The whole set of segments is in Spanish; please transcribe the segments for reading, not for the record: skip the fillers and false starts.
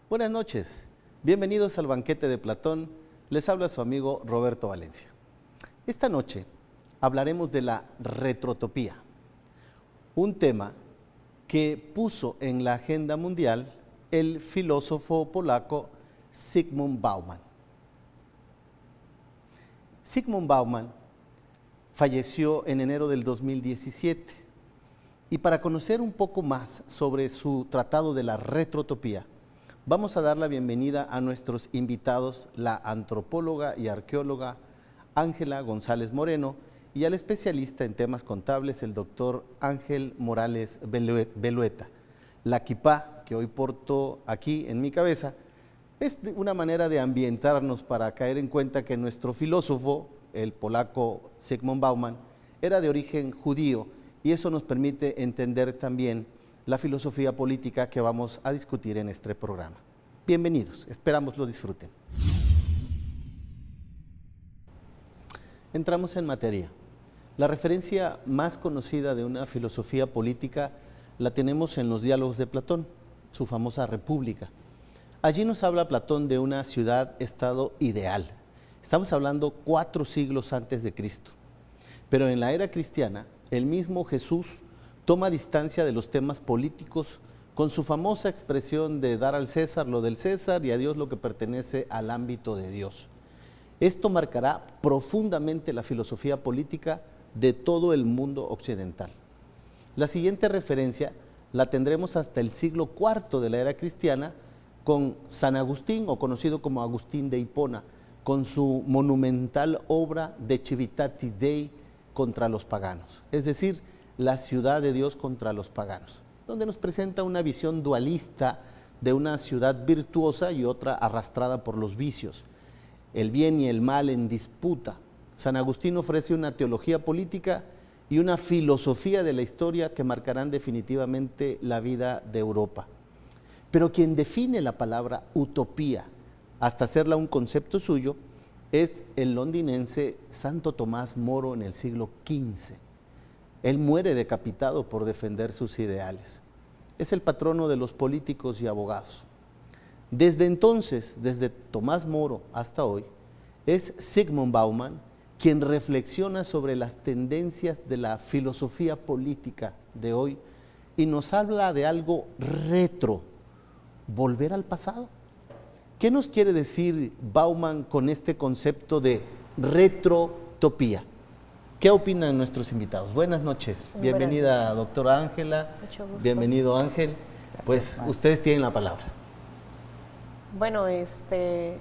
Buenas noches, bienvenidos al Banquete de Platón, les habla su amigo Roberto Valencia. Esta noche hablaremos de la retrotopía, un tema que puso en la agenda mundial el filósofo polaco Zygmunt Bauman. Zygmunt Bauman falleció en enero del 2017 y para conocer un poco más sobre su tratado de la retrotopía, vamos a dar la bienvenida a nuestros invitados, la antropóloga y arqueóloga Ángela González Moreno y al especialista en temas contables, el doctor Ángel Morales Belueta. La kipá que hoy porto aquí en mi cabeza es una manera de ambientarnos para caer en cuenta que nuestro filósofo, el polaco Zygmunt Bauman, era de origen judío y eso nos permite entender también la filosofía política que vamos a discutir en este programa. Bienvenidos, esperamos lo disfruten. Entramos en materia. La referencia más conocida de una filosofía política la tenemos en los diálogos de Platón, su famosa República. Allí nos habla Platón de una ciudad-estado ideal. Estamos hablando 4 siglos antes de Cristo. Pero en la era cristiana, el mismo Jesús toma distancia de los temas políticos con su famosa expresión de dar al César lo del César y a Dios lo que pertenece al ámbito de Dios. Esto marcará profundamente la filosofía política de todo el mundo occidental. La siguiente referencia la tendremos hasta el siglo IV de la era cristiana con San Agustín, o conocido como Agustín de Hipona, con su monumental obra De Civitate Dei contra los paganos, es decir, la ciudad de Dios contra los paganos, donde nos presenta una visión dualista de una ciudad virtuosa y otra arrastrada por los vicios, el bien y el mal en disputa. San Agustín ofrece una teología política y una filosofía de la historia que marcarán definitivamente la vida de Europa. Pero quien define la palabra utopía hasta hacerla un concepto suyo es el londinense Santo Tomás Moro en el siglo XV. Él muere decapitado por defender sus ideales. Es el patrono de los políticos y abogados. Desde entonces, desde Tomás Moro hasta hoy, es Zygmunt Bauman quien reflexiona sobre las tendencias de la filosofía política de hoy y nos habla de algo retro, volver al pasado. ¿Qué nos quiere decir Bauman con este concepto de retrotopía? ¿Qué opinan nuestros invitados? Buenas noches. Bienvenida, doctora Ángela. Mucho gusto. Bienvenido, Ángel. Gracias, pues Juan. Ustedes tienen la palabra. Bueno,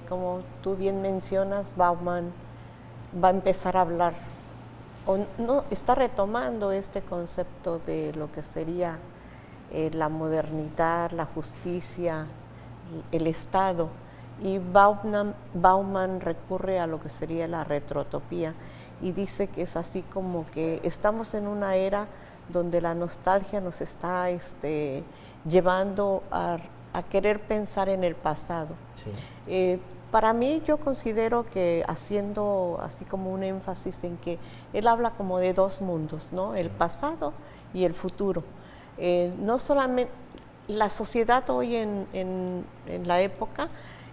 como tú bien mencionas, Bauman va a empezar a hablar, está retomando este concepto de lo que sería la modernidad, la justicia, el Estado, y Bauman recurre a lo que sería la retrotopía y dice que es así como que estamos en una era donde la nostalgia nos está llevando a querer pensar en el pasado. Sí. Para mí, yo considero que haciendo así como un énfasis en que él habla como de 2 mundos, ¿no? Sí. El pasado y el futuro. No solamente la sociedad hoy en la época,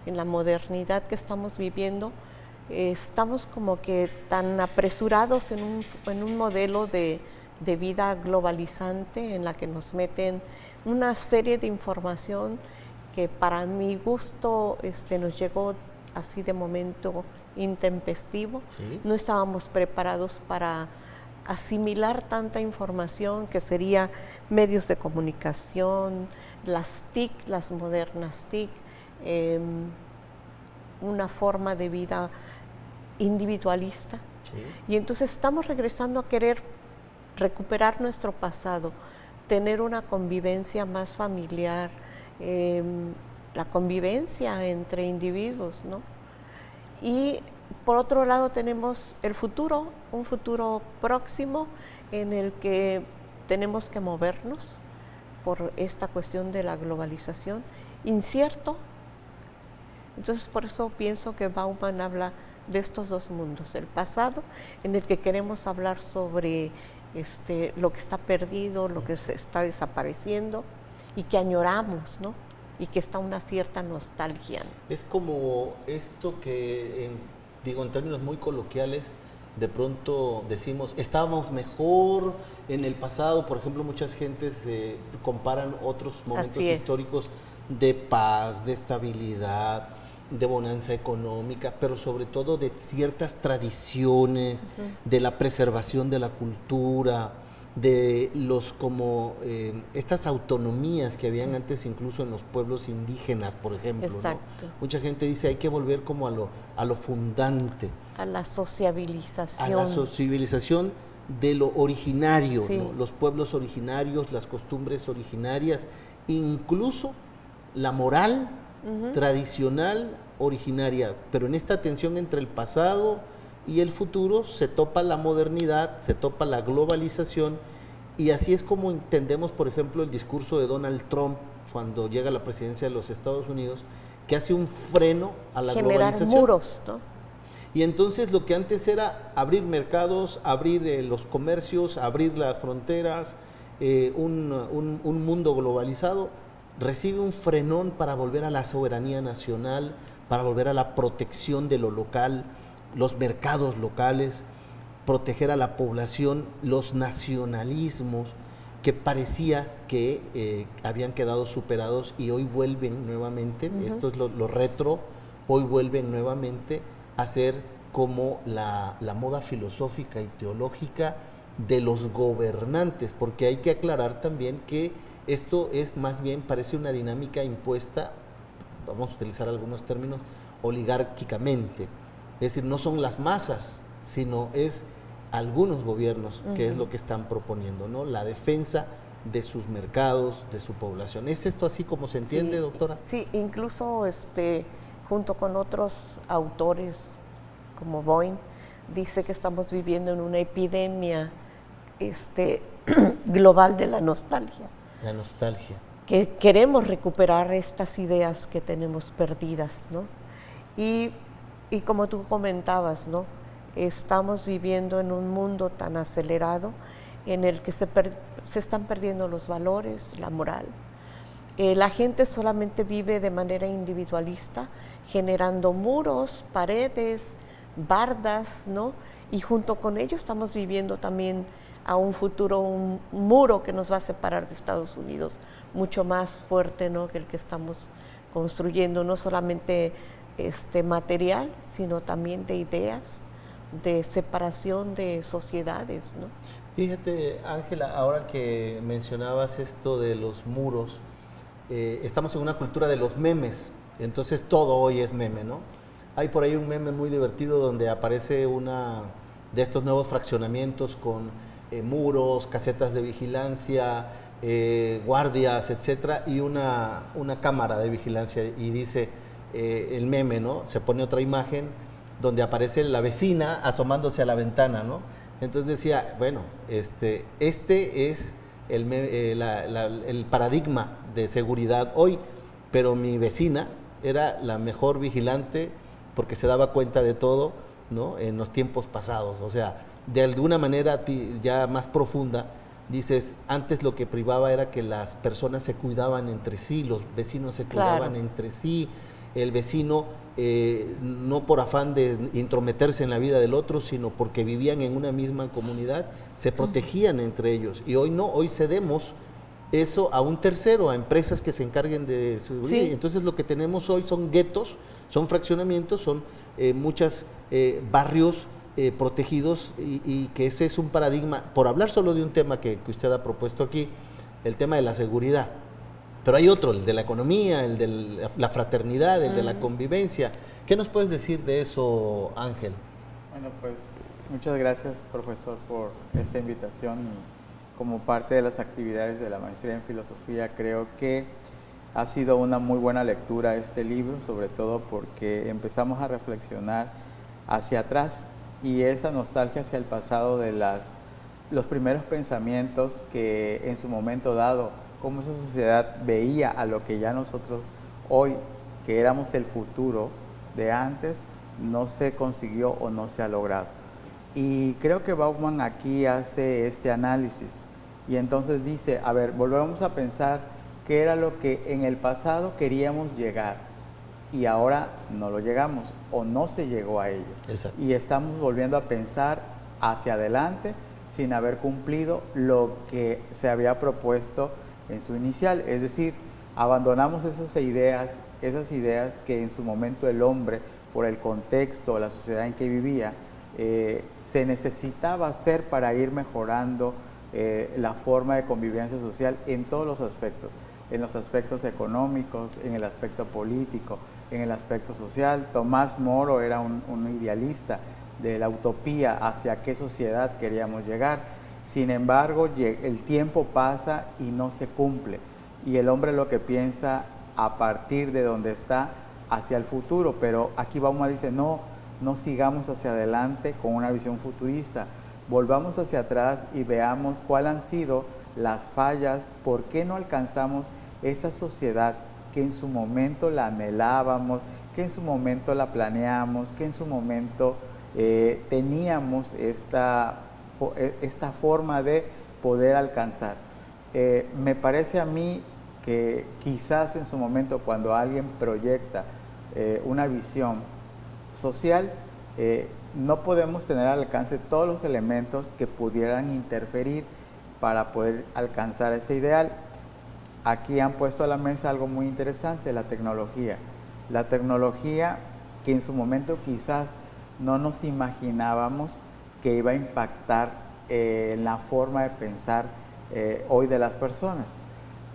en la modernidad que estamos viviendo, estamos como que tan apresurados en un modelo de vida globalizante en la que nos meten una serie de información que para mi gusto nos llegó así de momento intempestivo. Sí. No estábamos preparados para asimilar tanta información que sería medios de comunicación, las TIC, las modernas TIC, una forma de vida individualista. Sí. Y entonces estamos regresando a querer recuperar nuestro pasado, tener una convivencia más familiar, la convivencia entre individuos, ¿no? Y por otro lado tenemos el futuro, un futuro próximo en el que tenemos que movernos por esta cuestión de la globalización, incierto. Entonces por eso pienso que Bauman habla de estos dos mundos, el pasado, en el que queremos hablar sobre lo que está perdido, lo que se está desapareciendo y que añoramos, ¿no? Y que está una cierta nostalgia. Es como esto que, en términos muy coloquiales, de pronto decimos, estábamos mejor en el pasado. Por ejemplo, muchas gentes comparan otros momentos históricos de paz, de estabilidad, de bonanza económica, pero sobre todo de ciertas tradiciones, de la preservación de la cultura, de estas autonomías que habían antes incluso en los pueblos indígenas, por ejemplo. Exacto. ¿No? Mucha gente dice hay que volver como a lo fundante. A la sociabilización. A la sociabilización de lo originario, sí. ¿no? Los pueblos originarios, las costumbres originarias, incluso la moral tradicional originaria. Pero en esta tensión entre el pasado y el futuro se topa la modernidad, se topa la globalización, y así es como entendemos, por ejemplo, el discurso de Donald Trump cuando llega a la presidencia de los Estados Unidos, que hace un freno a la globalización. Generar muros, ¿no? Y entonces lo que antes era abrir mercados, abrir los comercios, abrir las fronteras, un mundo globalizado, recibe un frenón para volver a la soberanía nacional, para volver a la protección de lo local, los mercados locales, proteger a la población, los nacionalismos que parecía que habían quedado superados y hoy vuelven nuevamente, esto es lo retro, hoy vuelven nuevamente a ser como la moda filosófica y teológica de los gobernantes, porque hay que aclarar también que esto es más bien, parece una dinámica impuesta, vamos a utilizar algunos términos, oligárquicamente. Es decir, no son las masas, sino es algunos gobiernos que es lo que están proponiendo, ¿no? La defensa de sus mercados, de su población. ¿Es esto así como se entiende, sí, doctora? Sí, incluso junto con otros autores como Boyne, dice que estamos viviendo en una epidemia global de la nostalgia. La nostalgia. Que queremos recuperar estas ideas que tenemos perdidas, ¿no? Y como tú comentabas, ¿no? Estamos viviendo en un mundo tan acelerado en el que se están perdiendo los valores, la moral. La gente solamente vive de manera individualista, generando muros, paredes, bardas, ¿no? Y junto con ello estamos viviendo también a un futuro un muro que nos va a separar de Estados Unidos, mucho más fuerte, ¿no? Que el que estamos construyendo, no solamente material, sino también de ideas, de separación de sociedades, ¿no? Fíjate, Ángela, ahora que mencionabas esto de los muros, estamos en una cultura de los memes, entonces todo hoy es meme, ¿no? Hay por ahí un meme muy divertido donde aparece una de estos nuevos fraccionamientos con muros, casetas de vigilancia, guardias, etcétera, y una cámara de vigilancia, y dice el meme, ¿no? Se pone otra imagen donde aparece la vecina asomándose a la ventana, ¿no? Entonces decía, bueno, este es el paradigma de seguridad hoy, pero mi vecina era la mejor vigilante porque se daba cuenta de todo, ¿no? En los tiempos pasados, o sea, de alguna manera ya más profunda, dices, antes lo que privaba era que las personas se cuidaban entre sí, los vecinos se cuidaban entre sí, el vecino no por afán de intrometerse en la vida del otro, sino porque vivían en una misma comunidad, se protegían entre ellos. Y hoy no, hoy cedemos eso a un tercero, a empresas que se encarguen de seguridad. Sí. Entonces lo que tenemos hoy son guetos, son fraccionamientos, son muchos barrios protegidos y que ese es un paradigma, por hablar solo de un tema que usted ha propuesto aquí, el tema de la seguridad. Pero hay otro, el de la economía, el de la fraternidad, el de la convivencia. ¿Qué nos puedes decir de eso, Ángel? Bueno, pues muchas gracias, profesor, por esta invitación. Y como parte de las actividades de la maestría en filosofía, creo que Ha sido una muy buena lectura este libro, sobre todo porque empezamos a reflexionar hacia atrás y esa nostalgia hacia el pasado de los primeros pensamientos que en su momento dado, cómo esa sociedad veía a lo que ya nosotros hoy, que éramos el futuro de antes, no se consiguió o no se ha logrado. Y creo que Bauman aquí hace este análisis y entonces dice, a ver, volvemos a pensar qué era lo que en el pasado queríamos llegar y ahora no lo llegamos o no se llegó a ello. Exacto. Y estamos volviendo a pensar hacia adelante sin haber cumplido lo que se había propuesto en su inicial. Es decir, abandonamos esas ideas que en su momento el hombre, por el contexto, la sociedad en que vivía, se necesitaba hacer para ir mejorando la forma de convivencia social en todos los aspectos, en los aspectos económicos, en el aspecto político, en el aspecto social. Tomás Moro era un idealista de la utopía hacia qué sociedad queríamos llegar. Sin embargo, el tiempo pasa y no se cumple. Y el hombre lo que piensa a partir de donde está hacia el futuro. Pero aquí Bauman dice, no sigamos hacia adelante con una visión futurista. Volvamos hacia atrás y veamos cuáles han sido las fallas, por qué no alcanzamos esa sociedad que en su momento la anhelábamos, que en su momento la planeamos, que en su momento teníamos esta forma de poder alcanzar. Me parece a mí que quizás en su momento cuando alguien proyecta una visión social, no podemos tener al alcance todos los elementos que pudieran interferir para poder alcanzar ese ideal. Aquí han puesto a la mesa algo muy interesante, la tecnología. La tecnología que en su momento quizás no nos imaginábamos que iba a impactar en la forma de pensar hoy de las personas.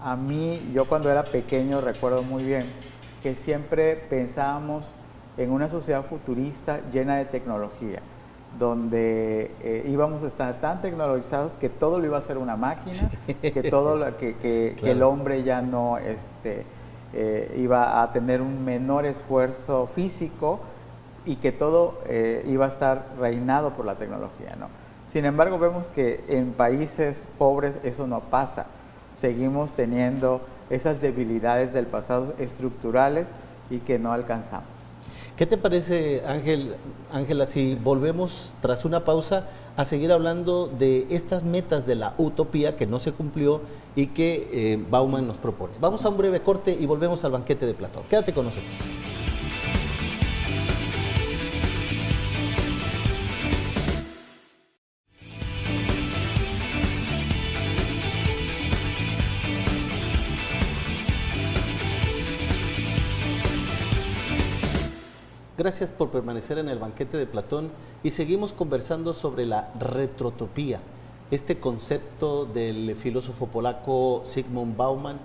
A mí, yo cuando era pequeño recuerdo muy bien que siempre pensábamos en una sociedad futurista llena de tecnología, donde íbamos a estar tan tecnologizados que todo lo iba a hacer una máquina, que todo que el hombre ya no iba a tener un menor esfuerzo físico y que todo iba a estar reinado por la tecnología, ¿no? Sin embargo, vemos que en países pobres eso no pasa. Seguimos teniendo esas debilidades del pasado estructurales y que no alcanzamos. ¿Qué te parece, Ángela, si volvemos tras una pausa a seguir hablando de estas metas de la utopía que no se cumplió y que Bauman nos propone? Vamos a un breve corte y volvemos al banquete de Platón. Quédate con nosotros. Gracias por permanecer en el banquete de Platón y seguimos conversando sobre la retrotopía, este concepto del filósofo polaco Zygmunt Bauman,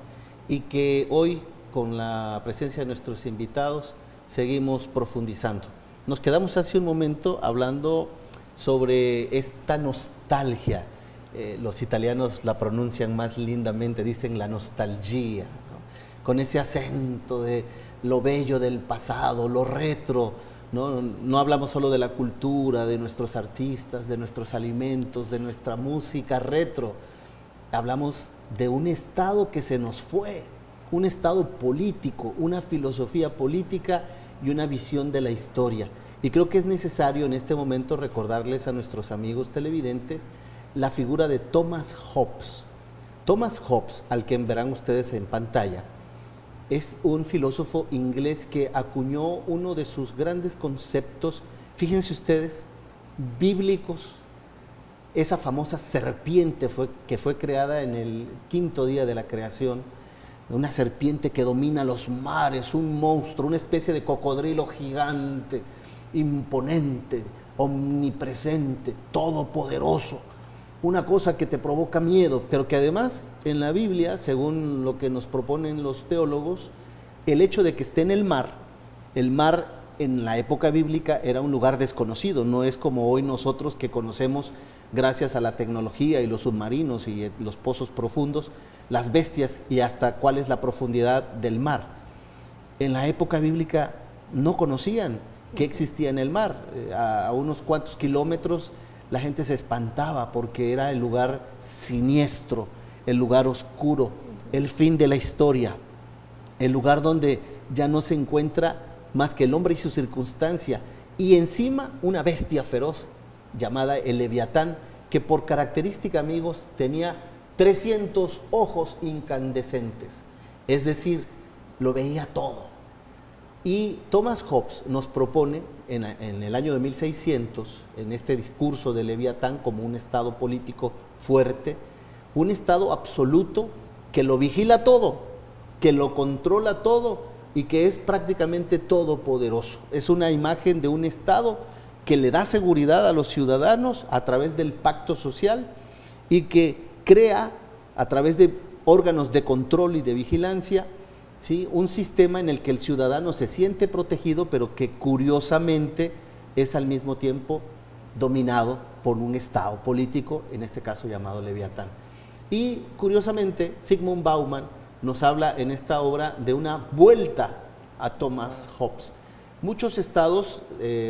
y que hoy, con la presencia de nuestros invitados, seguimos profundizando. Nos quedamos hace un momento hablando sobre esta nostalgia. Los italianos la pronuncian más lindamente, dicen la nostalgia, ¿no? Con ese acento de lo bello del pasado, lo retro, ¿no? No hablamos solo de la cultura, de nuestros artistas, de nuestros alimentos, de nuestra música retro. Hablamos de un estado que se nos fue, un estado político, una filosofía política y una visión de la historia. Y creo que es necesario en este momento recordarles a nuestros amigos televidentes la figura de Thomas Hobbes. Thomas Hobbes, al que verán ustedes en pantalla, es un filósofo inglés que acuñó uno de sus grandes conceptos, fíjense ustedes, bíblicos. Esa famosa serpiente que fue creada en el quinto día de la creación, una serpiente que domina los mares, un monstruo, una especie de cocodrilo gigante, imponente, omnipresente, todopoderoso. Una cosa que te provoca miedo, pero que además en la Biblia, según lo que nos proponen los teólogos, el hecho de que esté en el mar en la época bíblica era un lugar desconocido, no es como hoy nosotros que conocemos gracias a la tecnología y los submarinos y los pozos profundos. las bestias y hasta cuál es la profundidad del mar. En la época bíblica no conocían que existía en el mar. A unos cuantos kilómetros la gente se espantaba porque era el lugar siniestro, el lugar oscuro, el fin de la historia, el lugar donde ya no se encuentra más que el hombre y su circunstancia, y encima una bestia feroz llamada el Leviatán, que por característica, amigos, tenía 300 ojos incandescentes, es decir, lo veía todo. Y Thomas Hobbes nos propone en el año de 1600, en este discurso de Leviatán como un estado político fuerte, un estado absoluto que lo vigila todo, que lo controla todo y que es prácticamente todopoderoso. Es una imagen de un estado que le da seguridad a los ciudadanos a través del pacto social y que crea a través de órganos de control y de vigilancia, ¿sí?, un sistema en el que el ciudadano se siente protegido, pero que curiosamente es al mismo tiempo dominado por un estado político, en este caso llamado Leviatán. Y curiosamente, Zygmunt Bauman nos habla en esta obra de una vuelta a Thomas Hobbes. Muchos estados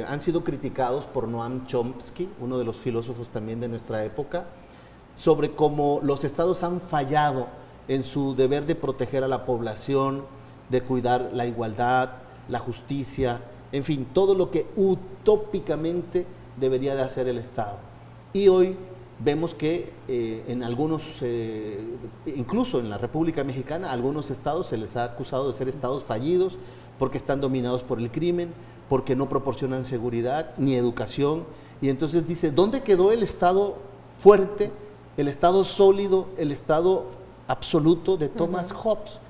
han sido criticados por Noam Chomsky, uno de los filósofos también de nuestra época, sobre cómo los estados han fallado en su deber de proteger a la población, de cuidar la igualdad, la justicia, en fin, todo lo que utópicamente debería de hacer el Estado. Y hoy vemos que en algunos, incluso en la República Mexicana, a algunos estados se les ha acusado de ser estados fallidos porque están dominados por el crimen, porque no proporcionan seguridad ni educación. Y entonces dice, ¿dónde quedó el Estado fuerte, el Estado sólido, el Estado absoluto de Thomas Hobbes?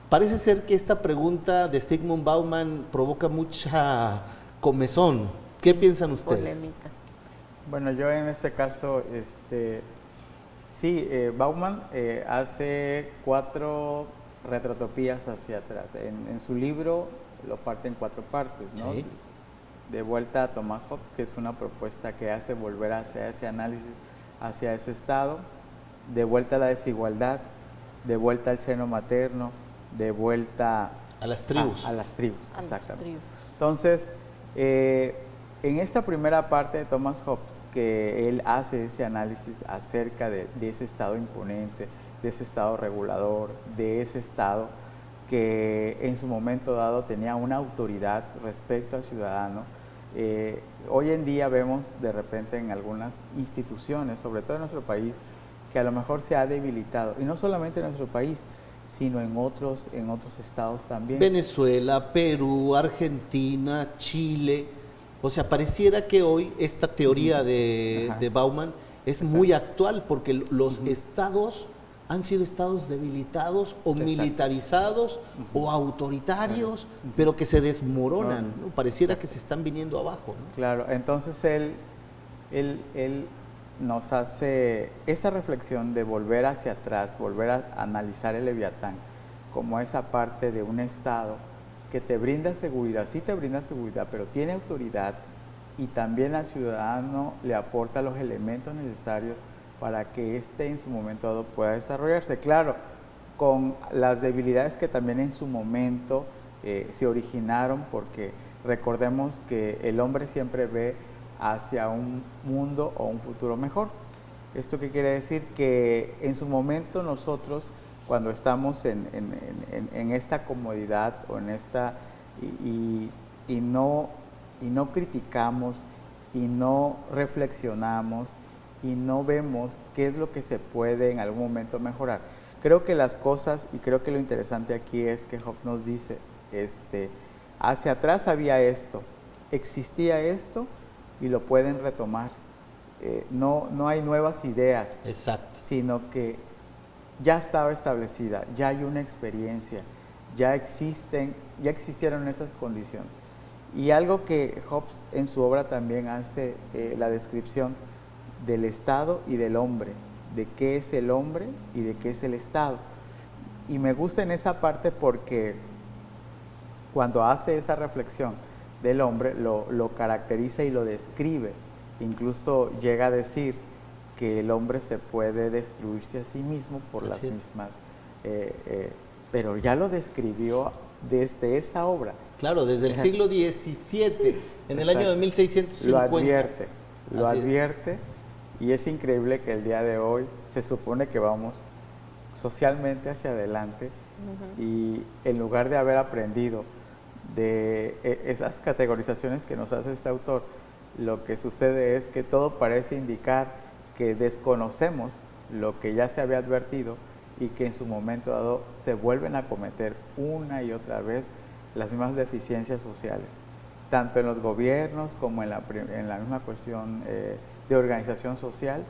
Parece ser que esta pregunta de Zygmunt Bauman provoca mucha comezón. ¿Qué piensan ustedes? Polémica. Bueno, yo en este caso, sí, Bauman hace 4 retrotopías hacia atrás. En su libro lo parte en 4 partes, ¿no? Sí. De vuelta a Thomas Hobbes, que es una propuesta que hace volver hacia ese análisis, hacia ese estado, de vuelta a la desigualdad, de vuelta al seno materno, de vuelta A las tribus. A las tribus, A las exactamente. tribus. Entonces, en esta primera parte de Thomas Hobbes, que él hace ese análisis acerca de ese estado imponente, de ese estado regulador, de ese estado que en su momento dado tenía una autoridad respecto al ciudadano. Hoy en día vemos de repente en algunas instituciones, sobre todo en nuestro país, que a lo mejor se ha debilitado, y no solamente en nuestro país, sino en otros estados también. Venezuela, Perú, Argentina, Chile. O sea, pareciera que hoy esta teoría de Bauman es muy actual, porque los estados han sido estados debilitados o militarizados o autoritarios, pero que se desmoronan, ¿no? Pareciera que se están viniendo abajo, ¿no? Claro, entonces él nos hace esa reflexión de volver hacia atrás, volver a analizar el Leviatán como esa parte de un estado que te brinda seguridad, sí te brinda seguridad, pero tiene autoridad, y también al ciudadano le aporta los elementos necesarios para que éste en su momento dado pueda desarrollarse. Claro, con las debilidades que también en su momento se originaron, porque recordemos que el hombre siempre ve hacia un mundo o un futuro mejor. ¿Esto qué quiere decir? Que en su momento nosotros, cuando estamos en esta comodidad o en esta y no criticamos y no reflexionamos y no vemos qué es lo que se puede en algún momento mejorar. Creo que las cosas, y creo que lo interesante aquí es que Hobbes nos dice, hacia atrás había esto, existía esto, y lo pueden retomar. No hay nuevas ideas, Exacto. sino que ya estaba establecida, ya hay una experiencia, ya existieron esas condiciones. Y algo que Hobbes en su obra también hace la descripción del Estado y del hombre, de qué es el hombre y de qué es el Estado. Y me gusta en esa parte porque cuando hace esa reflexión del hombre, lo caracteriza y lo describe. Incluso llega a decir que el hombre se puede destruirse a sí mismo por las mismas pero ya lo describió desde esa obra. Claro, desde el siglo XVII, en el año de 1650. Lo advierte, y es increíble que el día de hoy se supone que vamos socialmente hacia adelante, y en lugar de haber aprendido de esas categorizaciones que nos hace este autor, lo que sucede es que todo parece indicar que desconocemos lo que ya se había advertido y que en su momento dado se vuelven a cometer una y otra vez las mismas deficiencias sociales, tanto en los gobiernos como en la misma cuestión de organización social.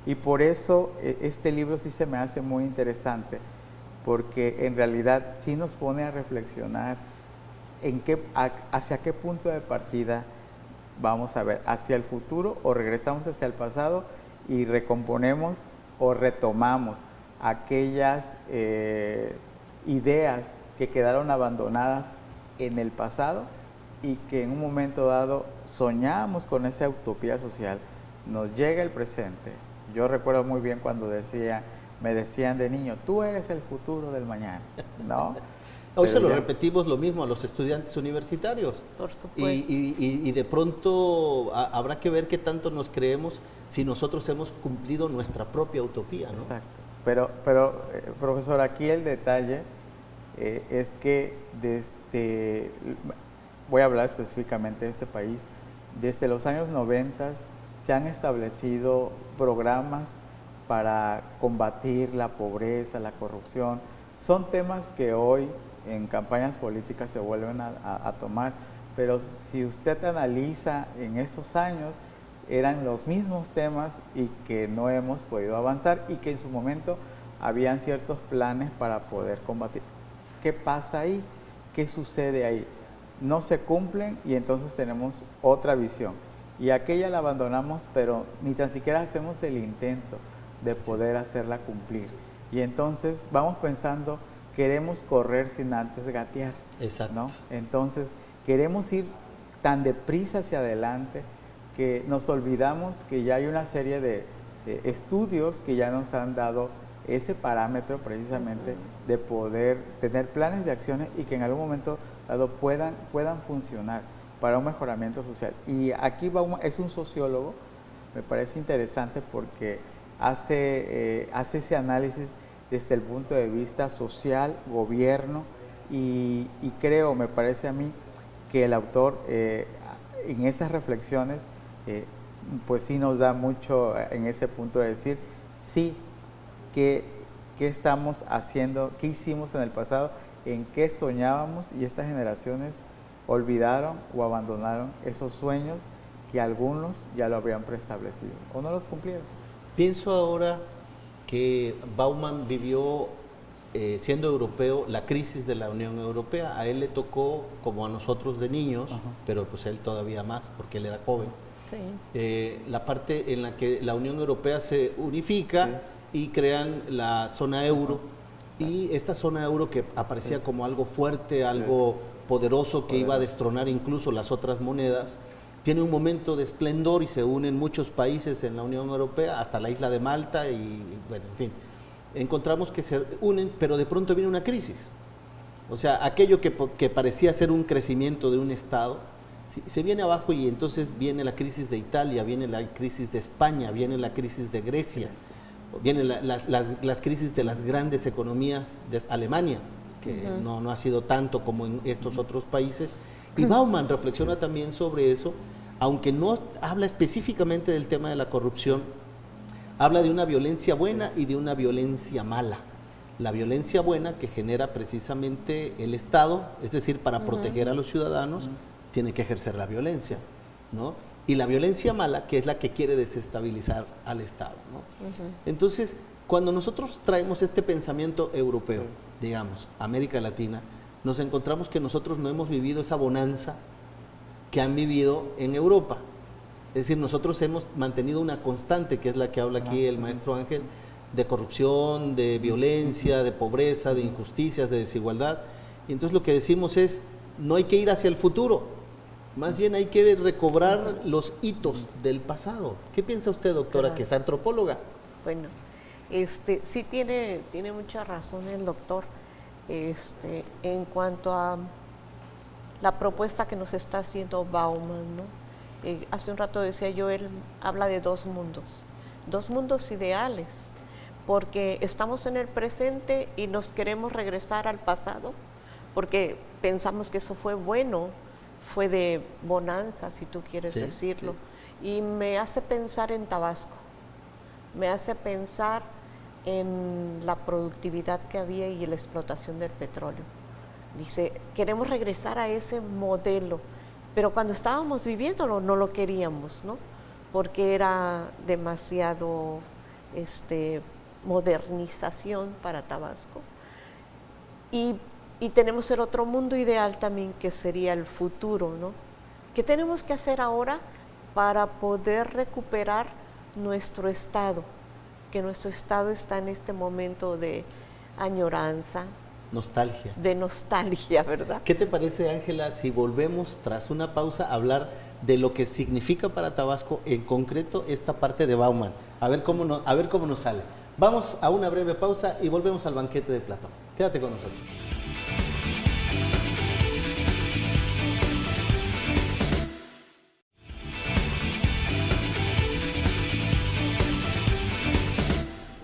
Y por eso este libro sí se me hace muy interesante, porque en realidad sí nos pone a reflexionar hacia qué punto de partida vamos a ver, hacia el futuro o regresamos hacia el pasado y recomponemos o retomamos aquellas ideas que quedaron abandonadas en el pasado y que en un momento dado soñamos con esa utopía social. Nos llega el presente. Yo recuerdo muy bien cuando me decían de niño, tú eres el futuro del mañana, ¿no? Hoy se lo repetimos lo mismo a los estudiantes universitarios. Por supuesto. Y de pronto habrá que ver qué tanto nos creemos si nosotros hemos cumplido nuestra propia utopía, ¿no? Exacto. Pero profesor, aquí el detalle es que voy a hablar específicamente de este país, desde los años 90 se han establecido programas para combatir la pobreza, la corrupción. Son temas que hoy en campañas políticas se vuelven a tomar, pero si usted analiza en esos años, eran los mismos temas y que no hemos podido avanzar y que en su momento habían ciertos planes para poder combatir. ¿Qué pasa ahí? ¿Qué sucede ahí? No se cumplen y entonces tenemos otra visión. Y aquella la abandonamos, pero ni tan siquiera hacemos el intento de poder hacerla cumplir. Y entonces vamos pensando, queremos correr sin antes gatear. Exacto. ¿No? Entonces queremos ir tan deprisa hacia adelante que nos olvidamos que ya hay una serie de estudios que ya nos han dado ese parámetro precisamente de poder tener planes de acciones y que en algún momento dado puedan funcionar para un mejoramiento social. Y aquí es un sociólogo, me parece interesante porque hace ese análisis desde el punto de vista social, gobierno, y creo, me parece a mí, que el autor en esas reflexiones pues sí nos da mucho en ese punto de decir, sí, qué estamos haciendo, qué hicimos en el pasado, en qué soñábamos, y estas generaciones olvidaron o abandonaron esos sueños que algunos ya lo habrían preestablecido o no los cumplieron. Pienso ahora que Bauman vivió, siendo europeo, la crisis de la Unión Europea. A él le tocó, como a nosotros de niños, pero pues él todavía más, porque él era joven, Sí. La parte en la que la Unión Europea se unifica y crean la zona euro. Y esta zona euro que aparecía como algo fuerte, algo poderoso, que iba a destronar incluso las otras monedas, tiene un momento de esplendor y se unen muchos países en la Unión Europea, hasta la isla de Malta y bueno, en fin. Encontramos que se unen, pero de pronto viene una crisis. O sea, aquello que parecía ser un crecimiento de un Estado, se viene abajo, y entonces viene la crisis de Italia, viene la crisis de España, viene la crisis de Grecia, vienen las crisis de las grandes economías de Alemania, que no ha sido tanto como en estos otros países. Y Bauman reflexiona también sobre eso, aunque no habla específicamente del tema de la corrupción, habla de una violencia buena y de una violencia mala. La violencia buena que genera precisamente el Estado, es decir, para proteger a los ciudadanos, tiene que ejercer la violencia, ¿no? Y la violencia mala, que es la que quiere desestabilizar al Estado, ¿no? Entonces, cuando nosotros traemos este pensamiento europeo, digamos, América Latina, nos encontramos que nosotros no hemos vivido esa bonanza que han vivido en Europa. Es decir, nosotros hemos mantenido una constante, que es la que habla aquí el maestro Ángel, de corrupción, de violencia, de pobreza, de injusticias, de desigualdad. Y entonces lo que decimos es, no hay que ir hacia el futuro, más bien hay que recobrar los hitos del pasado. ¿Qué piensa usted, doctora, que es antropóloga? Bueno, Sí tiene mucha razón el doctor en cuanto a la propuesta que nos está haciendo Bauman, ¿no? Hace un rato decía yo, él habla de dos mundos ideales, porque estamos en el presente y nos queremos regresar al pasado, porque pensamos que eso fue bueno, fue de bonanza, si tú quieres decirlo, y me hace pensar en Tabasco, me hace pensar en la productividad que había y la explotación del petróleo. Dice, queremos regresar a ese modelo, pero cuando estábamos viviéndolo no lo queríamos, ¿no? Porque era demasiado modernización para Tabasco. Y tenemos el otro mundo ideal también, que sería el futuro, ¿no? ¿Qué tenemos que hacer ahora para poder recuperar nuestro estado? Que nuestro estado está en este momento de añoranza. Nostalgia. De nostalgia, ¿verdad? ¿Qué te parece, Ángela, si volvemos tras una pausa a hablar de lo que significa para Tabasco, en concreto esta parte de Bauman? A ver cómo nos sale. Vamos a una breve pausa y volvemos al banquete de Platón. Quédate con nosotros.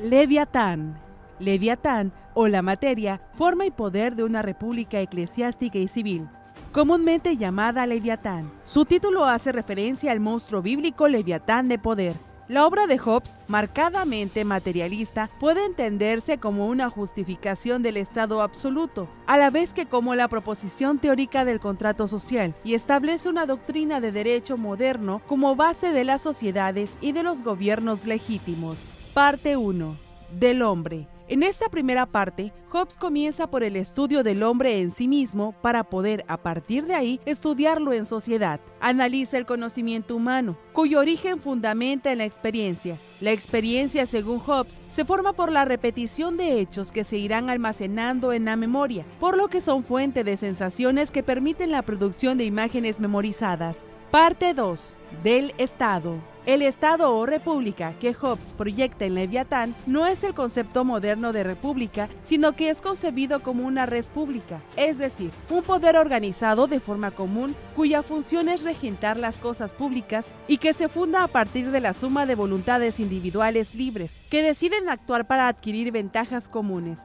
Leviatán. Leviatán, o la materia, forma y poder de una república eclesiástica y civil, comúnmente llamada Leviatán. Su título hace referencia al monstruo bíblico Leviatán de poder. La obra de Hobbes, marcadamente materialista, puede entenderse como una justificación del Estado absoluto, a la vez que como la proposición teórica del contrato social, y establece una doctrina de derecho moderno como base de las sociedades y de los gobiernos legítimos. Parte 1. Del hombre. En esta primera parte, Hobbes comienza por el estudio del hombre en sí mismo para poder, a partir de ahí, estudiarlo en sociedad. Analiza el conocimiento humano, cuyo origen fundamenta en la experiencia. La experiencia, según Hobbes, se forma por la repetición de hechos que se irán almacenando en la memoria, por lo que son fuente de sensaciones que permiten la producción de imágenes memorizadas. Parte 2. Del Estado. El Estado o república que Hobbes proyecta en Leviatán no es el concepto moderno de república, sino que es concebido como una res pública, es decir, un poder organizado de forma común cuya función es regentar las cosas públicas y que se funda a partir de la suma de voluntades individuales libres que deciden actuar para adquirir ventajas comunes.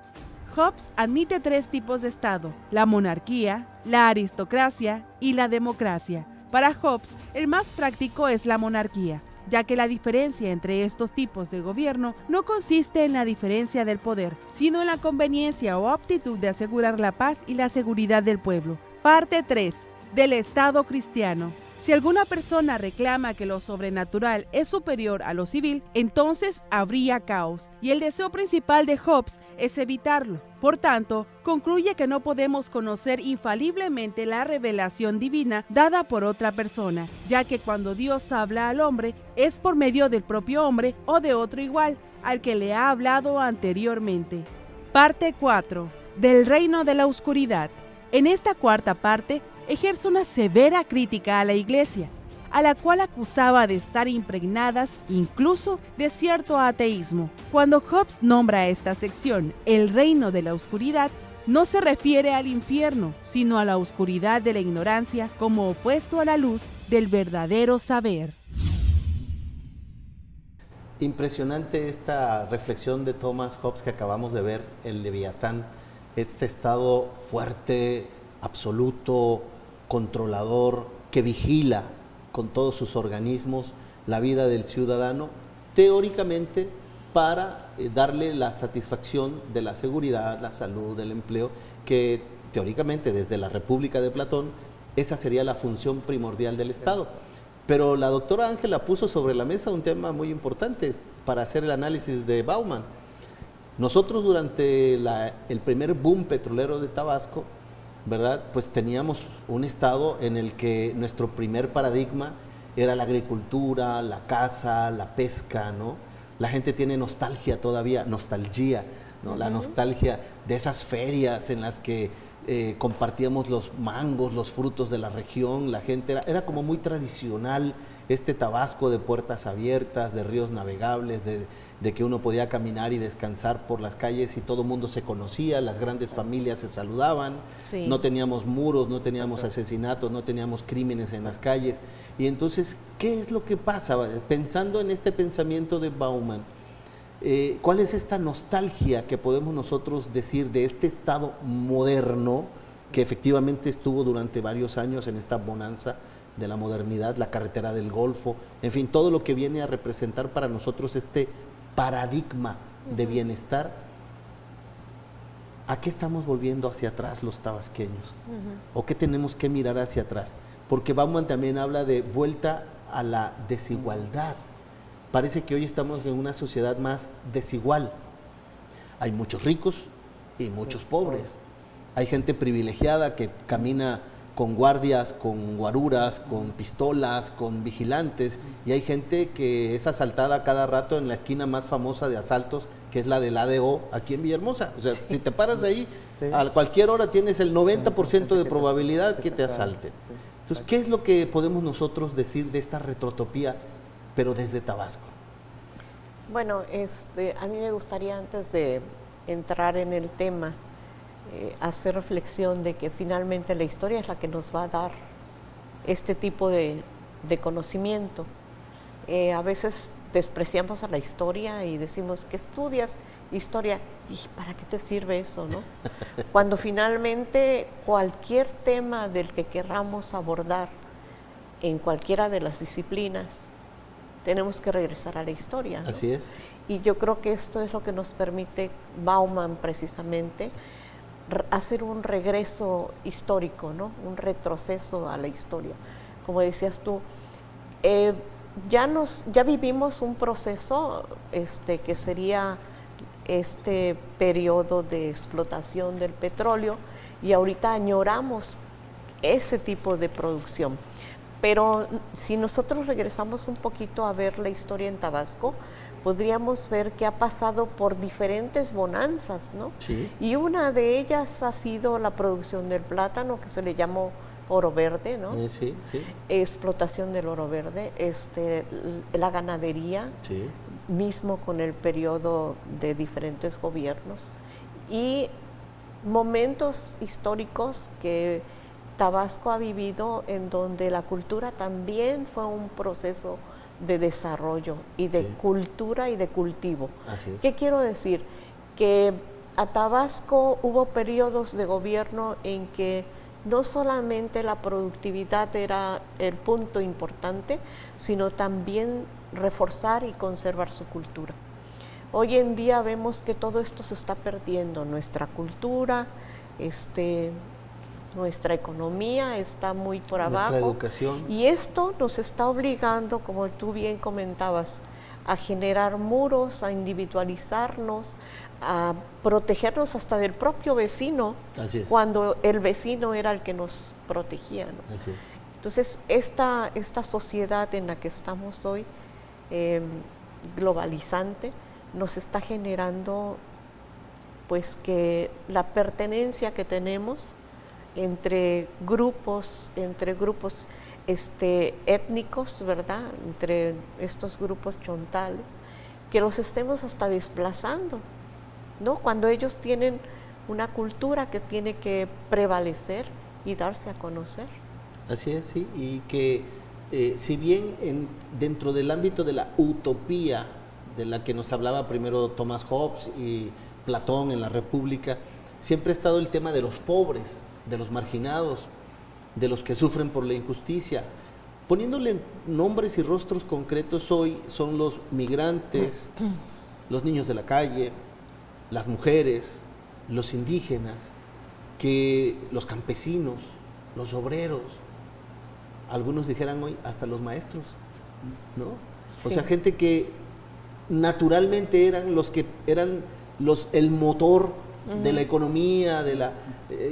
Hobbes admite tres tipos de Estado: la monarquía, la aristocracia y la democracia. Para Hobbes, el más práctico es la monarquía, ya que la diferencia entre estos tipos de gobierno no consiste en la diferencia del poder, sino en la conveniencia o aptitud de asegurar la paz y la seguridad del pueblo. Parte 3. Del Estado cristiano. Si alguna persona reclama que lo sobrenatural es superior a lo civil, entonces habría caos, y el deseo principal de Hobbes es evitarlo. Por tanto, concluye que no podemos conocer infaliblemente la revelación divina dada por otra persona, ya que cuando Dios habla al hombre, es por medio del propio hombre o de otro igual, al que le ha hablado anteriormente. Parte 4. Del reino de la oscuridad. En esta cuarta parte, ejerce una severa crítica a la Iglesia, a la cual acusaba de estar impregnadas incluso de cierto ateísmo. Cuando Hobbes nombra a esta sección el reino de la oscuridad, no se refiere al infierno, sino a la oscuridad de la ignorancia como opuesto a la luz del verdadero saber. Impresionante esta reflexión de Thomas Hobbes que acabamos de ver, el Leviatán, este estado fuerte, absoluto, controlador, que vigila con todos sus organismos la vida del ciudadano, teóricamente para darle la satisfacción de la seguridad, la salud, el empleo, que teóricamente desde la República de Platón, esa sería la función primordial del Estado. Pero la doctora Ángela puso sobre la mesa un tema muy importante para hacer el análisis de Bauman. Nosotros durante el primer boom petrolero de Tabasco, ¿verdad? Pues teníamos un estado en el que nuestro primer paradigma era la agricultura, la caza, la pesca, ¿no? La gente tiene nostalgia todavía, nostalgia, ¿no? La nostalgia de esas ferias en las que compartíamos los mangos, los frutos de la región, la gente era como muy tradicional este Tabasco de puertas abiertas, de ríos navegables, de que uno podía caminar y descansar por las calles y todo el mundo se conocía, las grandes familias se saludaban, Sí. no teníamos muros, no teníamos asesinatos, no teníamos crímenes en las calles. Y entonces, ¿qué es lo que pasa? Pensando en este pensamiento de Bauman, ¿cuál es esta nostalgia que podemos nosotros decir de este Estado moderno que efectivamente estuvo durante varios años en esta bonanza de la modernidad, la carretera del Golfo, en fin, todo lo que viene a representar para nosotros este paradigma de bienestar? ¿A qué estamos volviendo hacia atrás los tabasqueños? ¿O qué tenemos que mirar hacia atrás? Porque Bauman también habla de vuelta a la desigualdad. Parece que hoy estamos en una sociedad más desigual. Hay muchos ricos y muchos pobres. Hay gente privilegiada que camina con guardias, con guaruras, con pistolas, con vigilantes, y hay gente que es asaltada cada rato en la esquina más famosa de asaltos, que es la del ADO aquí en Villahermosa. O sea, si te paras ahí, Sí. a cualquier hora tienes el 90% de probabilidad que te asalten. Entonces, ¿qué es lo que podemos nosotros decir de esta retrotopía, pero desde Tabasco? Bueno, a mí me gustaría, antes de entrar en el tema, hacer reflexión de que finalmente la historia es la que nos va a dar este tipo de conocimiento. A veces despreciamos a la historia y decimos que estudias historia, ¿y para qué te sirve eso, no? Cuando finalmente cualquier tema del que queramos abordar en cualquiera de las disciplinas, tenemos que regresar a la historia, ¿no? Así es. Y yo creo que esto es lo que nos permite Bauman precisamente, hacer un regreso histórico, ¿no? Un retroceso a la historia. Como decías tú, ya vivimos un proceso que sería este periodo de explotación del petróleo, y ahorita añoramos ese tipo de producción. Pero si nosotros regresamos un poquito a ver la historia en Tabasco, podríamos ver que ha pasado por diferentes bonanzas, ¿no? Sí. Y una de ellas ha sido la producción del plátano, que se le llamó oro verde, ¿no? Sí, sí. Explotación del oro verde, la ganadería, Sí. mismo con el periodo de diferentes gobiernos, y momentos históricos que Tabasco ha vivido en donde la cultura también fue un proceso de desarrollo y de cultura y de cultivo. Así es. ¿Qué quiero decir? Que a Tabasco hubo periodos de gobierno en que no solamente la productividad era el punto importante, sino también reforzar y conservar su cultura. Hoy en día vemos que todo esto se está perdiendo, nuestra cultura, nuestra economía está muy por abajo. Nuestra educación. Y esto nos está obligando, como tú bien comentabas, a generar muros, a individualizarnos, a protegernos hasta del propio vecino, Así es. cuando el vecino era el que nos protegía, ¿no? Así es. Entonces, esta sociedad en la que estamos hoy, globalizante, nos está generando pues que la pertenencia que tenemos entre grupos étnicos, ¿verdad? Entre estos grupos chontales, que los estemos hasta desplazando, ¿no? Cuando ellos tienen una cultura que tiene que prevalecer y darse a conocer. Así es, sí, y que si bien dentro del ámbito de la utopía de la que nos hablaba primero Thomas Hobbes y Platón en la República, siempre ha estado el tema de los pobres, de los marginados, de los que sufren por la injusticia. Poniéndole nombres y rostros concretos hoy son los migrantes, los niños de la calle, las mujeres, los indígenas, los campesinos, los obreros, algunos dijeran hoy hasta los maestros, ¿no? O sea, gente que naturalmente eran el motor de la economía,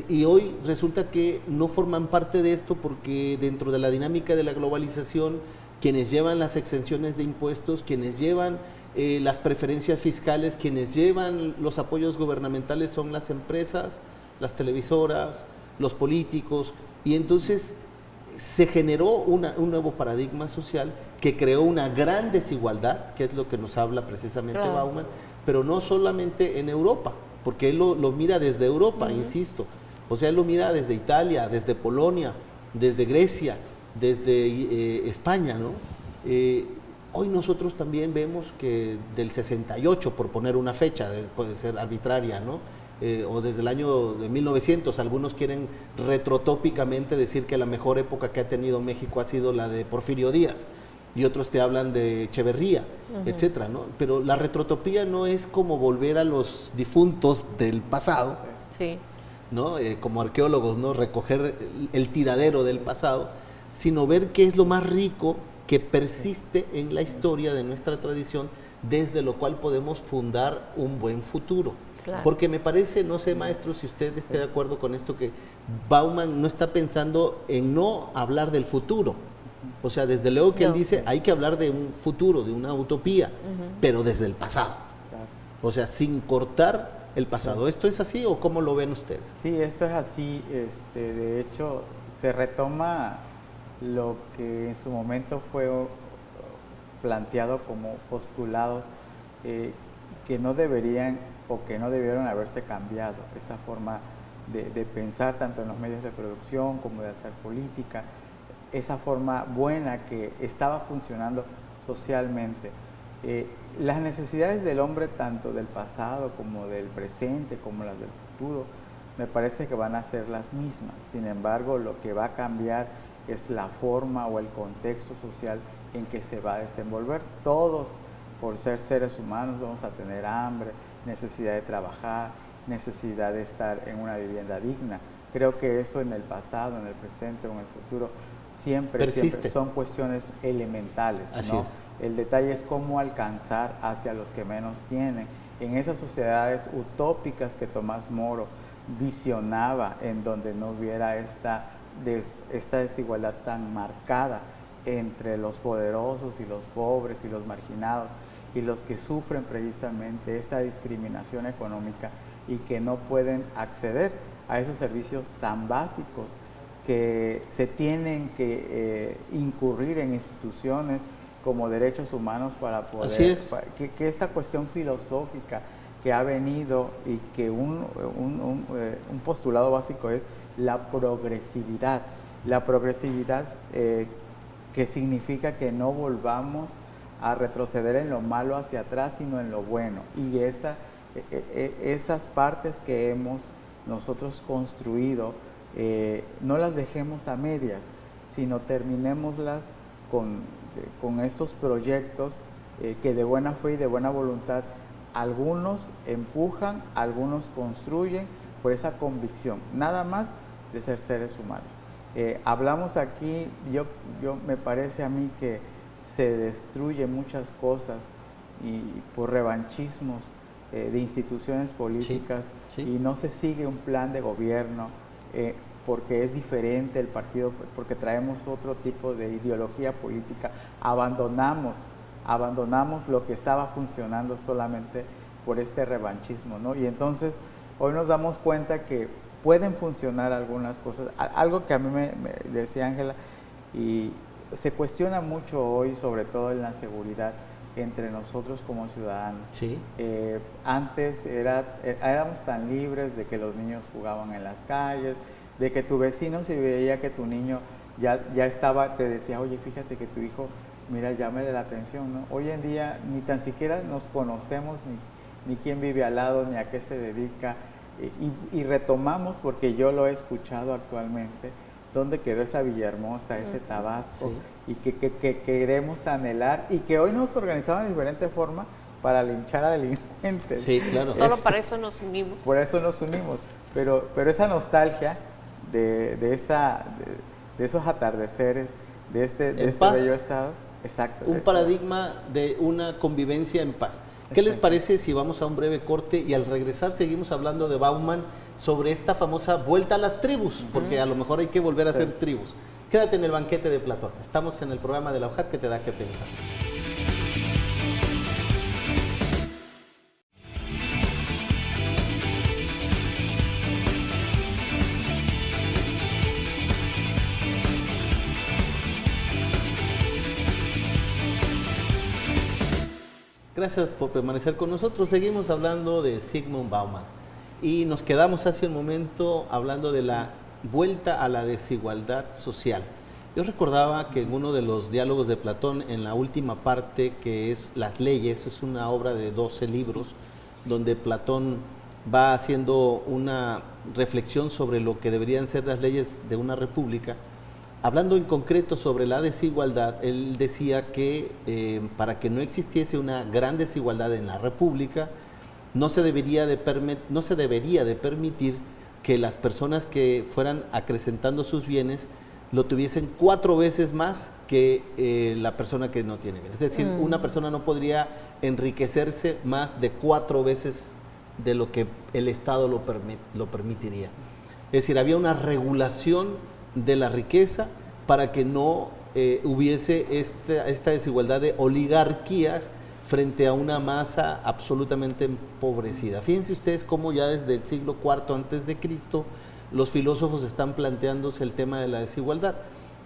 y hoy resulta que no forman parte de esto porque dentro de la dinámica de la globalización, quienes llevan las exenciones de impuestos, quienes llevan las preferencias fiscales, quienes llevan los apoyos gubernamentales son las empresas, las televisoras, los políticos, y entonces se generó un nuevo paradigma social que creó una gran desigualdad, que es lo que nos habla precisamente Claro. Bauman, pero no solamente en Europa, porque él lo mira desde Europa, insisto. O sea, él lo mira desde Italia, desde Polonia, desde Grecia, desde España, ¿no? Hoy nosotros también vemos que del 68, por poner una fecha, puede ser arbitraria, ¿no? O desde el año de 1900, algunos quieren retrotópicamente decir que la mejor época que ha tenido México ha sido la de Porfirio Díaz, y otros te hablan de Echeverría, etcétera, ¿no? Pero la retrotopía no es como volver a los difuntos del pasado, Sí. ¿no? Como arqueólogos, ¿no? Recoger el tiradero del pasado, sino ver qué es lo más rico que persiste en la historia de nuestra tradición, desde lo cual podemos fundar un buen futuro. Claro. Porque me parece, no sé, maestro, si usted esté de acuerdo con esto, que Bauman no está pensando en no hablar del futuro. O sea, desde luego que él No. dice, hay que hablar de un futuro, de una utopía, pero desde el pasado. Claro. O sea, sin cortar el pasado. ¿Esto es así o cómo lo ven ustedes? Sí, esto es así. De hecho, se retoma lo que en su momento fue planteado como postulados que no deberían o que no debieron haberse cambiado. Esta forma de pensar tanto en los medios de producción como de hacer política, esa forma buena que estaba funcionando socialmente. Las necesidades del hombre, tanto del pasado como del presente, como las del futuro, me parece que van a ser las mismas. Sin embargo, lo que va a cambiar es la forma o el contexto social en que se va a desenvolver. Todos, por ser seres humanos, vamos a tener hambre, necesidad de trabajar, necesidad de estar en una vivienda digna. Creo que eso en el pasado, en el presente o en el futuro siempre son cuestiones elementales, ¿no? Así es. El detalle es cómo alcanzar hacia los que menos tienen. En esas sociedades utópicas que Tomás Moro visionaba, en donde no hubiera esta desigualdad tan marcada entre los poderosos y los pobres y los marginados y los que sufren precisamente esta discriminación económica y que no pueden acceder a esos servicios tan básicos, que se tienen que incurrir en instituciones como derechos humanos para poder... Así es. Que esta cuestión filosófica que ha venido y que un postulado básico es la progresividad. La progresividad que significa que no volvamos a retroceder en lo malo hacia atrás, sino en lo bueno. Y esas partes que hemos nosotros construido, no las dejemos a medias, sino terminémoslas con estos proyectos que de buena fe y de buena voluntad algunos empujan, algunos construyen por esa convicción, nada más de ser seres humanos. Hablamos aquí, me parece a mí que se destruyen muchas cosas y por revanchismos de instituciones políticas, sí. Y no se sigue un plan de gobierno porque es diferente el partido, porque traemos otro tipo de ideología política, abandonamos lo que estaba funcionando solamente por este revanchismo, ¿no? Y entonces hoy nos damos cuenta que pueden funcionar algunas cosas. Algo que a mí me decía Ángela, y se cuestiona mucho hoy, sobre todo en la seguridad entre nosotros como ciudadanos. Sí. Antes éramos tan libres de que los niños jugaban en las calles, de que tu vecino, si veía que tu niño ya estaba, te decía, oye, fíjate que tu hijo, mira, llámale la atención, ¿no? Hoy en día ni tan siquiera nos conocemos, ni quién vive al lado, ni a qué se dedica, y retomamos, porque yo lo he escuchado actualmente, dónde quedó esa Villahermosa, ese Tabasco, sí, y que queremos anhelar, y que hoy nos organizamos de diferente forma para linchar a delincuentes. Sí, claro. Solo para eso nos unimos. Por eso nos unimos, pero esa nostalgia de esos atardeceres, de este bello estado, exacto. Un paradigma de una convivencia en paz. ¿Qué les parece si vamos a un breve corte y al regresar seguimos hablando de Bauman sobre esta famosa vuelta a las tribus? Porque a lo mejor hay que volver a hacer tribus. Quédate en el banquete de Platón. Estamos en el programa de la UJAT que te da que pensar. Gracias por permanecer con nosotros. Seguimos hablando de Zygmunt Bauman y nos quedamos hace un momento hablando de la vuelta a la desigualdad social. Yo recordaba que en uno de los diálogos de Platón, en la última parte, que es Las leyes, es una obra de 12 libros, donde Platón va haciendo una reflexión sobre lo que deberían ser las leyes de una república. Hablando en concreto sobre la desigualdad, él decía que para que no existiese una gran desigualdad en la república, no se debería de permitir que las personas que fueran acrecentando sus bienes lo tuviesen 4 veces más que la persona que no tiene bienes. Es decir, una persona no podría enriquecerse más de 4 veces de lo que el Estado lo permitiría. Es decir, había una regulación de la riqueza para que no hubiese esta desigualdad de oligarquías frente a una masa absolutamente empobrecida. Fíjense ustedes cómo ya desde el siglo IV antes de Cristo los filósofos están planteándose el tema de la desigualdad.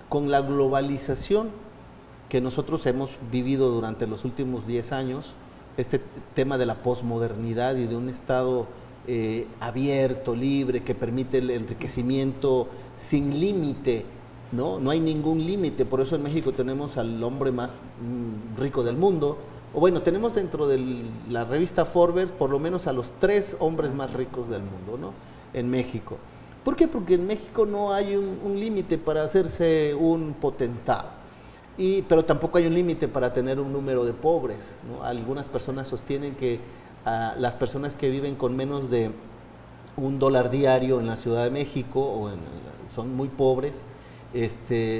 Con la globalización que nosotros hemos vivido durante los últimos 10 años, este tema de la posmodernidad y de un Estado abierto, libre, que permite el enriquecimiento sin límite, ¿no? No hay ningún límite, por eso en México tenemos al hombre más rico del mundo, o bueno, tenemos dentro de la revista Forbes por lo menos a los 3 hombres más ricos del mundo, ¿no? En México. ¿Por qué? Porque en México no hay un límite para hacerse un potentado, pero tampoco hay un límite para tener un número de pobres, ¿no? Algunas personas sostienen que las personas que viven con menos de $1 diario en la Ciudad de México son muy pobres,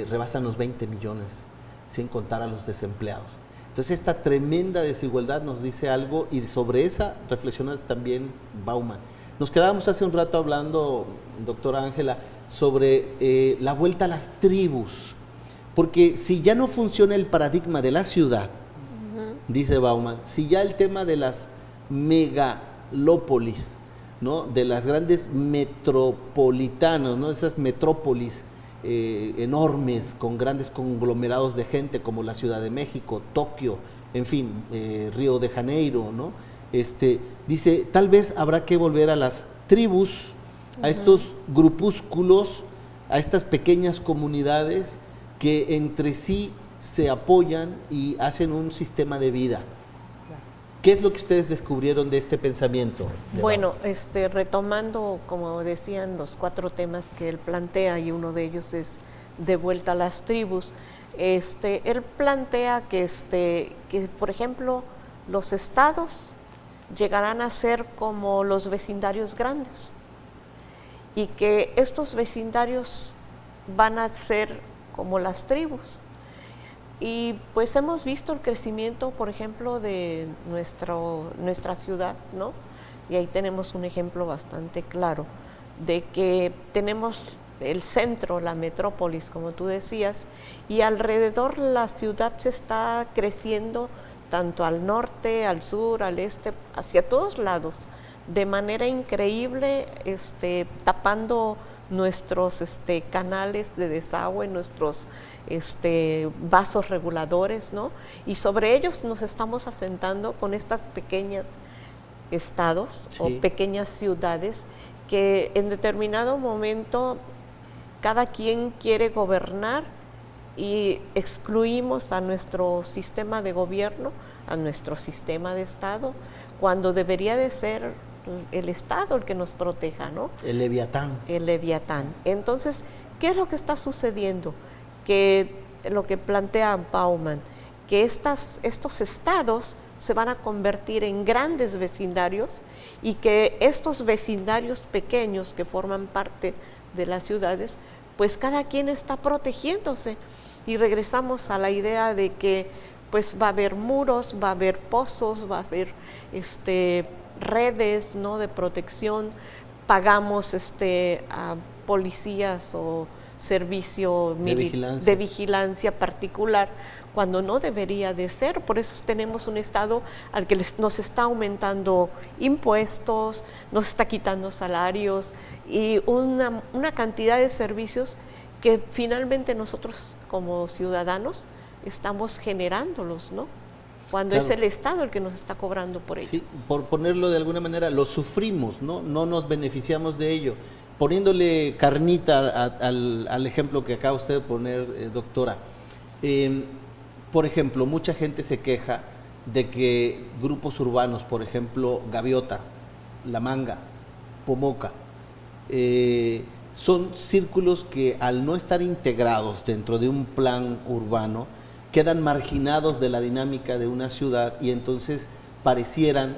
rebasan los 20 millones, sin contar a los desempleados. Entonces esta tremenda desigualdad nos dice algo y sobre esa reflexiona también Bauman. Nos quedábamos hace un rato hablando, doctora Ángela, sobre la vuelta a las tribus, porque si ya no funciona el paradigma de la ciudad, dice Bauman, si ya el tema de las megalópolis, ¿no? De las grandes metropolitanas, ¿no? Esas metrópolis enormes con grandes conglomerados de gente como la Ciudad de México, Tokio, en fin, Río de Janeiro, ¿no? Dice, tal vez habrá que volver a las tribus, a estos grupúsculos, a estas pequeñas comunidades que entre sí se apoyan y hacen un sistema de vida. ¿Qué es lo que ustedes descubrieron de este pensamiento? Bueno, retomando, como decían, los 4 temas que él plantea, y uno de ellos es de vuelta a las tribus, él plantea que, por ejemplo, los estados llegarán a ser como los vecindarios grandes y que estos vecindarios van a ser como las tribus. Y pues hemos visto el crecimiento, por ejemplo, de nuestra ciudad, ¿no? Y ahí tenemos un ejemplo bastante claro de que tenemos el centro, la metrópolis, como tú decías, y alrededor la ciudad se está creciendo tanto al norte, al sur, al este, hacia todos lados, de manera increíble, tapando nuestros canales de desagüe, nuestros vasos reguladores, ¿no? Y sobre ellos nos estamos asentando con estas pequeñas estados, sí, o pequeñas ciudades que en determinado momento cada quien quiere gobernar y excluimos a nuestro sistema de gobierno, a nuestro sistema de Estado, cuando debería de ser el Estado el que nos proteja, ¿no? El Leviatán. El Leviatán. Entonces, ¿qué es lo que está sucediendo? Que lo que plantea Bauman, que estos estados se van a convertir en grandes vecindarios y que estos vecindarios pequeños que forman parte de las ciudades, pues cada quien está protegiéndose. Y regresamos a la idea de que pues va a haber muros, va a haber pozos, va a haber redes, ¿no?, de protección, pagamos a policías o servicio de vigilancia particular, cuando no debería de ser. Por eso tenemos un Estado al que nos está aumentando impuestos, nos está quitando salarios y una cantidad de servicios que finalmente nosotros como ciudadanos estamos generándolos, ¿no? cuando Claro. es el Estado el que nos está cobrando por ello. Sí, por ponerlo de alguna manera, lo sufrimos, ¿no? No nos beneficiamos de ello. Poniéndole carnita al ejemplo que acaba usted de poner, doctora. Por ejemplo, mucha gente se queja de que grupos urbanos, por ejemplo, Gaviota, La Manga, Pomoca, son círculos que al no estar integrados dentro de un plan urbano, quedan marginados de la dinámica de una ciudad y entonces parecieran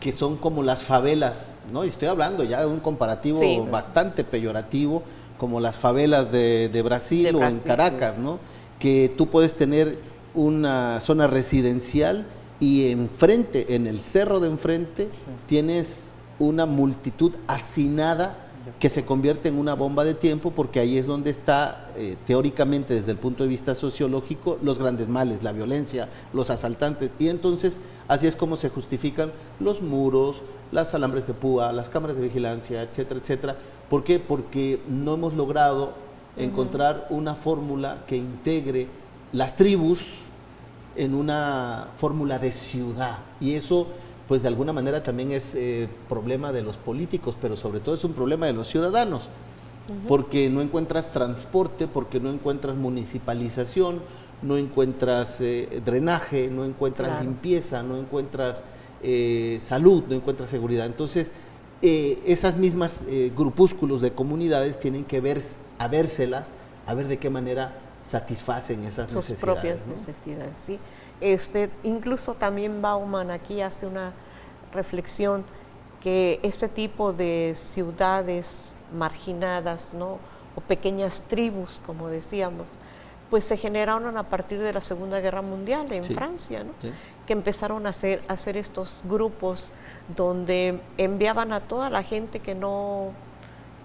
que son como las favelas, ¿no? Y estoy hablando ya de un comparativo Sí. bastante peyorativo, como las favelas de Brasil De o en Brasil, Caracas, ¿no? Que tú puedes tener una zona residencial y enfrente, en el cerro de enfrente, tienes una multitud hacinada que se convierte en una bomba de tiempo, porque ahí es donde está, teóricamente, desde el punto de vista sociológico, los grandes males, la violencia, los asaltantes. Y entonces, así es como se justifican los muros, las alambres de púa, las cámaras de vigilancia, etcétera, etcétera. ¿Por qué? Porque no hemos logrado encontrar una fórmula que integre las tribus en una fórmula de ciudad. Y eso, pues de alguna manera también es problema de los políticos, pero sobre todo es un problema de los ciudadanos, porque no encuentras transporte, porque no encuentras municipalización, no encuentras drenaje, no encuentras Claro. limpieza, no encuentras salud, no encuentras seguridad. Entonces, esas mismas grupúsculos de comunidades tienen que vérselas, a ver de qué manera satisfacen esas Sus necesidades, propias ¿no? necesidades, sí. Incluso también Bauman aquí hace una reflexión que este tipo de ciudades marginadas, ¿no? O pequeñas tribus, como decíamos, pues se generaron a partir de la Segunda Guerra Mundial en Sí. Francia, ¿no? Sí. Que empezaron a hacer estos grupos donde enviaban a toda la gente que no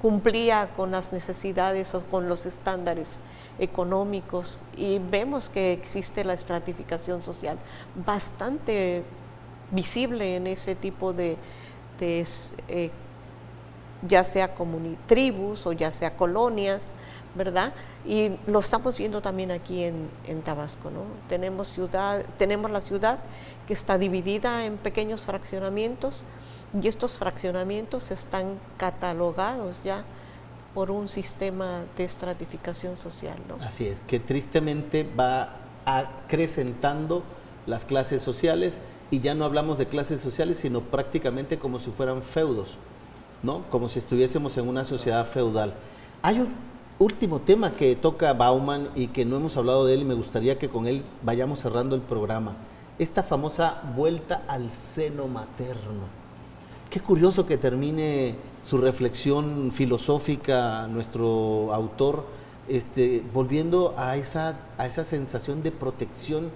cumplía con las necesidades o con los estándares económicos, y vemos que existe la estratificación social bastante visible en ese tipo de ya sea tribus o ya sea colonias, ¿verdad? Y lo estamos viendo también aquí en Tabasco, ¿no? Tenemos la ciudad que está dividida en pequeños fraccionamientos, y estos fraccionamientos están catalogados ya por un sistema de estratificación social, ¿no? Así es, que tristemente va acrecentando las clases sociales, y ya no hablamos de clases sociales, sino prácticamente como si fueran feudos, ¿no? Como si estuviésemos en una sociedad feudal. Hay un último tema que toca Bauman y que no hemos hablado de él, y me gustaría que con él vayamos cerrando el programa. Esta famosa vuelta al seno materno. Qué curioso que termine su reflexión filosófica nuestro autor, volviendo a esa sensación de protección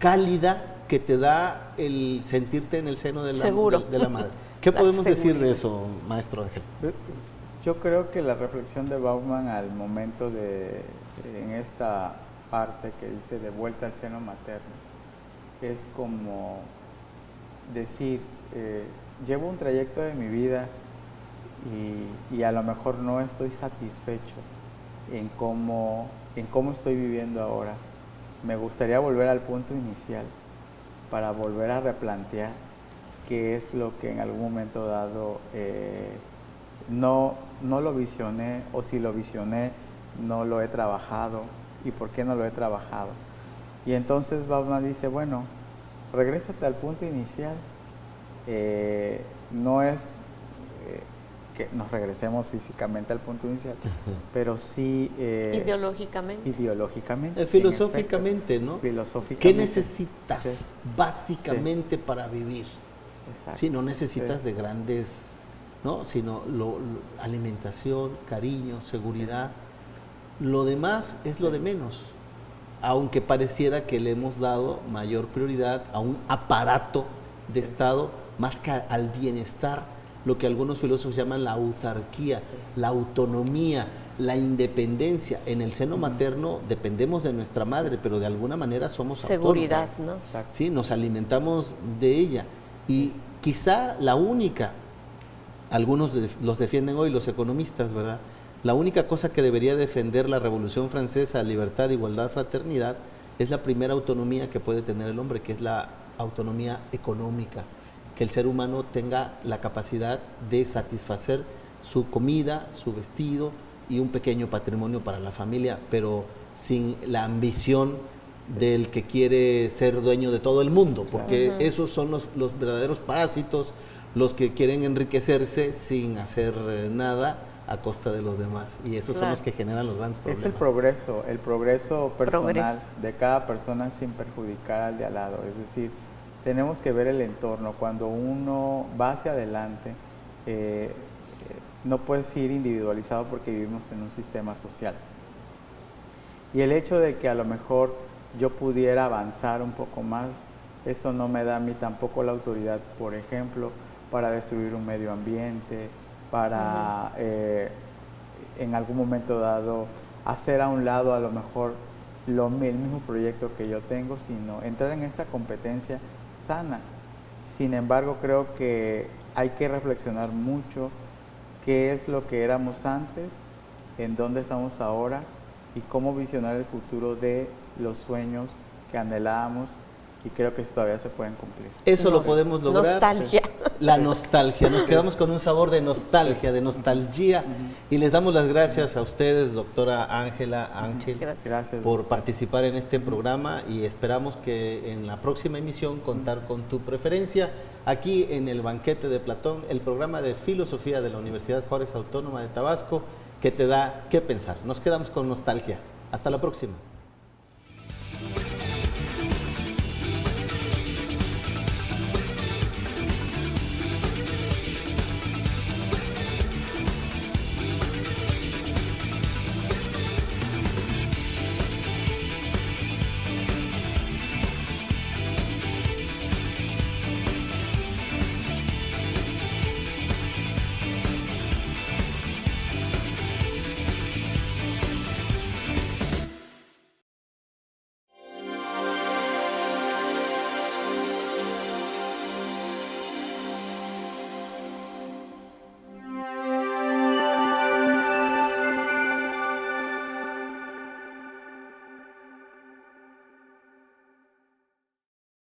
cálida que te da el sentirte en el seno de Seguro. de la madre. ¿Qué La podemos decir de seguridad. eso, maestro Ángel? Yo creo que la reflexión de Bauman al momento en esta parte que dice de vuelta al seno materno, es como decir, llevo un trayecto de mi vida y a lo mejor no estoy satisfecho en cómo estoy viviendo ahora. Me gustaría volver al punto inicial para volver a replantear qué es lo que en algún momento dado no lo visioné, o si lo visioné no lo he trabajado, y por qué no lo he trabajado. Y entonces Bauman dice, bueno, regrésate al punto inicial. No es que nos regresemos físicamente al punto inicial, pero sí Ideológicamente. ideológicamente. Filosóficamente, en efecto, ¿no? Filosóficamente. ¿Qué necesitas Sí. básicamente para vivir? Exacto. Sí, no necesitas Sí. de grandes, ¿no? Sino alimentación, cariño, seguridad. Lo demás es lo de menos, aunque pareciera que le hemos dado mayor prioridad a un aparato de Estado más que al bienestar, lo que algunos filósofos llaman la autarquía, la autonomía, la independencia. En el seno materno dependemos de nuestra madre, pero de alguna manera somos Seguridad, autónomos. ¿no? Exacto. Sí, nos alimentamos de ella. Y quizá la única, algunos los defienden hoy los economistas, ¿verdad? La única cosa que debería defender la Revolución Francesa, libertad, igualdad, fraternidad, es la primera autonomía que puede tener el hombre, que es la autonomía económica, que el ser humano tenga la capacidad de satisfacer su comida, su vestido y un pequeño patrimonio para la familia, pero sin la ambición del que quiere ser dueño de todo el mundo, porque esos son los verdaderos parásitos, los que quieren enriquecerse sin hacer nada a costa de los demás, y esos son los que generan los grandes problemas. Es el progreso personal de cada persona sin perjudicar al de al lado. Es decir, tenemos que ver el entorno. Cuando uno va hacia adelante, no puedes ir individualizado porque vivimos en un sistema social. Y el hecho de que a lo mejor yo pudiera avanzar un poco más, eso no me da a mí tampoco la autoridad, por ejemplo, para destruir un medio ambiente, para en algún momento dado hacer a un lado a lo mejor el mismo proyecto que yo tengo, sino entrar en esta competencia sana. Sin embargo, creo que hay que reflexionar mucho qué es lo que éramos antes, en dónde estamos ahora y cómo visionar el futuro de los sueños que anhelábamos, y creo que todavía se pueden cumplir. Eso lo podemos lograr. Nostalgia. La nostalgia. Nos quedamos con un sabor de nostalgia, de nostalgia. Y les damos las gracias a ustedes, doctora Ángela Ángel, Gracias por participar en este programa, y esperamos que en la próxima emisión contar con tu preferencia aquí en el Banquete de Platón, el programa de filosofía de la Universidad Juárez Autónoma de Tabasco, que te da qué pensar. Nos quedamos con nostalgia. Hasta la próxima.